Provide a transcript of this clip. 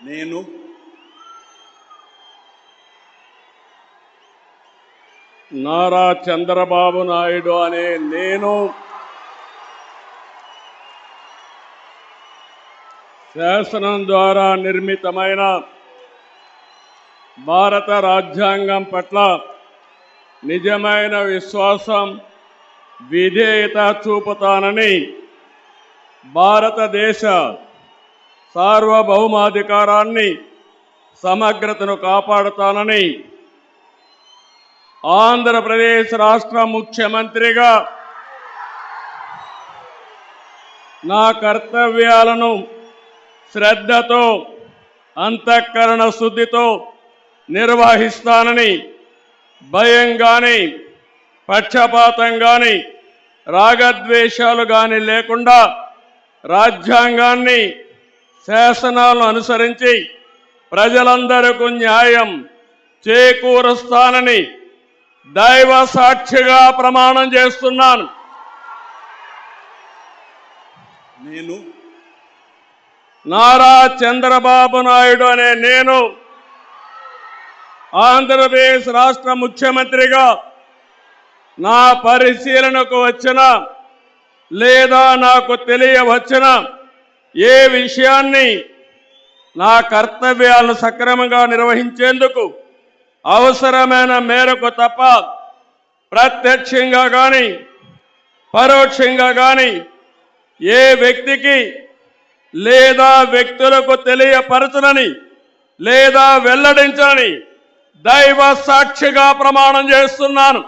నేను నారా చంద్రబాబు నాయుడు అనే నేను శాసనం ద్వారా నిర్మితమైన భారత రాజ్యాంగం పట్ల నిజమైన విశ్వాసం విధేయత చూపుతానని భారతదేశ సార్వభౌమాధికారాన్ని సమగ్రతను కాపాడుతానని ఆంధ్రప్రదేశ్ రాష్ట్ర ముఖ్యమంత్రిగా నా కర్తవ్యాలను శ్రద్ధతో అంతఃకరణ శుద్ధితో నిర్వహిస్తానని భయం కానీ పక్షపాతం కానీ రాగద్వేషాలు కానీ లేకుండా రాజ్యాంగాన్ని శాసనాలను అనుసరించి ప్రజలందరికీ న్యాయం చేకూరుస్తానని దైవ సాక్షిగా ప్రమాణం చేస్తున్నాను. నేను నారా చంద్రబాబు నాయుడు అనే నేను ఆంధ్రప్రదేశ్ రాష్ట్ర ముఖ్యమంత్రిగా నా పరిశీలనకు వచ్చిన లేదా నాకు తెలియవచ్చిన ఏ విషయాన్ని నా కర్తవ్యాలను సక్రమంగా నిర్వహించేందుకు అవసరమైన మేరకు తప్ప ప్రత్యక్షంగా కానీ పరోక్షంగా కానీ ఏ వ్యక్తికి లేదా వ్యక్తులకు తెలియపరచనని లేదా వెల్లడించనని దైవ సాక్షిగా ప్రమాణం చేస్తున్నాను.